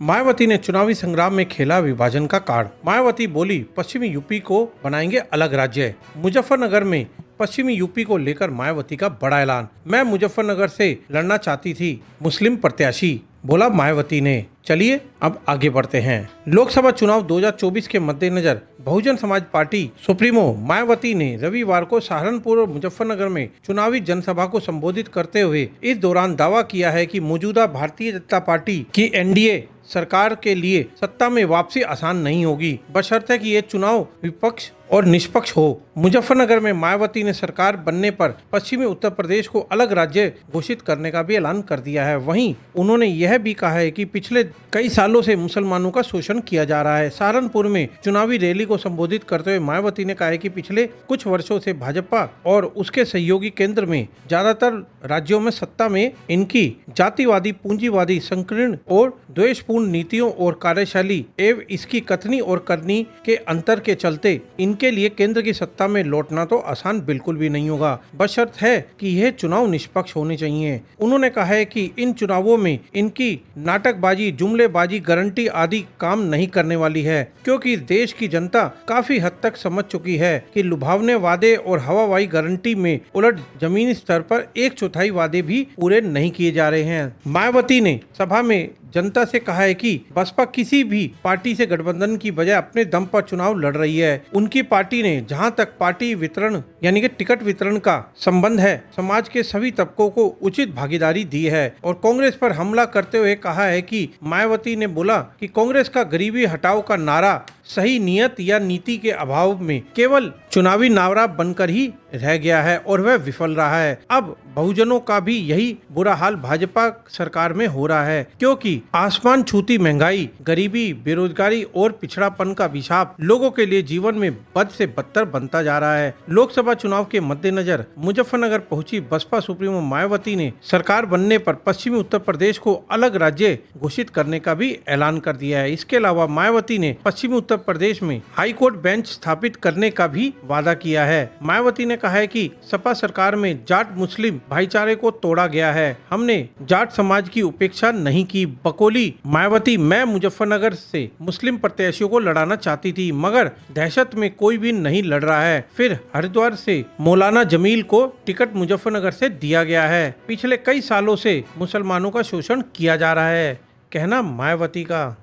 मायावती ने चुनावी संग्राम में खेला विभाजन का कार्ड। मायावती बोली, पश्चिमी यूपी को बनाएंगे अलग राज्य। मुजफ्फरनगर में पश्चिमी यूपी को लेकर मायावती का बड़ा ऐलान। मैं मुजफ्फरनगर से लड़ना चाहती थी मुस्लिम प्रत्याशी, बोला मायावती ने। चलिए अब आगे बढ़ते हैं। लोकसभा चुनाव 2024 के मद्देनजर बहुजन समाज पार्टी सुप्रीमो मायावती ने रविवार को सहारनपुर और मुजफ्फरनगर में चुनावी जनसभा को संबोधित करते हुए इस दौरान दावा किया है कि मौजूदा भारतीय जनता पार्टी की एनडीए सरकार के लिए सत्ता में वापसी आसान नहीं होगी, बशर्ते कि ये चुनाव विपक्ष और निष्पक्ष हो। मुजफ्फरनगर में मायावती ने सरकार बनने पर पश्चिमी उत्तर प्रदेश को अलग राज्य घोषित करने का भी ऐलान कर दिया है। वहीं उन्होंने यह भी कहा है कि पिछले कई सालों से मुसलमानों का शोषण किया जा रहा है। सहारनपुर में चुनावी रैली को संबोधित करते हुए मायावती ने कहा है कि पिछले कुछ वर्षों से भाजपा और उसके सहयोगी केंद्र में ज्यादातर राज्यों में सत्ता में इनकी जातिवादी, पूंजीवादी, संकीर्ण और द्वेषपूर्ण नीतियों और कार्यशैली एवं इसकी कथनी और करनी के अंतर के चलते इनके लिए केंद्र की सत्ता में लौटना तो आसान बिल्कुल भी नहीं होगा, बशर्त है कि यह चुनाव निष्पक्ष होने चाहिए। उन्होंने कहा है कि इन चुनावों में इनकी नाटकबाजी, जुमलेबाजी, गारंटी आदि काम नहीं करने वाली है, क्योंकि देश की जनता काफी हद तक समझ चुकी है कि लुभावने वादे और हवाबाजी गारंटी में उलट जमीनी स्तर पर 1/4 वादे भी पूरे नहीं किए जा रहे हैं। मायावती ने सभा में जनता से कहा है कि बसपा किसी भी पार्टी से गठबंधन की बजाय अपने दम पर चुनाव लड़ रही है। उनकी पार्टी ने जहां तक पार्टी वितरण यानी कि टिकट वितरण का संबंध है, समाज के सभी तबकों को उचित भागीदारी दी है। और कांग्रेस पर हमला करते हुए कहा है कि मायावती ने बोला कि कांग्रेस का गरीबी हटाओ का नारा सही नियत या नीति के अभाव में केवल चुनावी नारा बनकर ही रह गया है और वह विफल रहा है। अब बहुजनों का भी यही बुरा हाल भाजपा सरकार में हो रहा है, क्योंकि आसमान छूती महंगाई, गरीबी, बेरोजगारी और पिछड़ापन का अभिशाप लोगों के लिए जीवन में बद से बदतर बनता जा रहा है। लोकसभा चुनाव के मद्देनजर मुजफ्फरनगर पहुंची बसपा सुप्रीमो मायावती ने सरकार बनने पर पश्चिमी उत्तर प्रदेश को अलग राज्य घोषित करने का भी ऐलान कर दिया है। इसके अलावा मायावती ने पश्चिमी उत्तर प्रदेश में हाई कोर्ट बेंच स्थापित करने का भी वादा किया है। मायावती ने कहा है कि सपा सरकार में जाट मुस्लिम भाईचारे को तोड़ा गया है, हमने जाट समाज की उपेक्षा नहीं की, बकौली मायावती। मैं मुजफ्फरनगर से मुस्लिम प्रत्याशियों को लड़ाना चाहती थी, मगर दहशत में कोई भी नहीं लड़ रहा है। फिर हरिद्वार से मौलाना जमील को टिकट मुजफ्फरनगर से दिया गया है। पिछले कई सालों से मुसलमानों का शोषण किया जा रहा है, कहना मायावती का।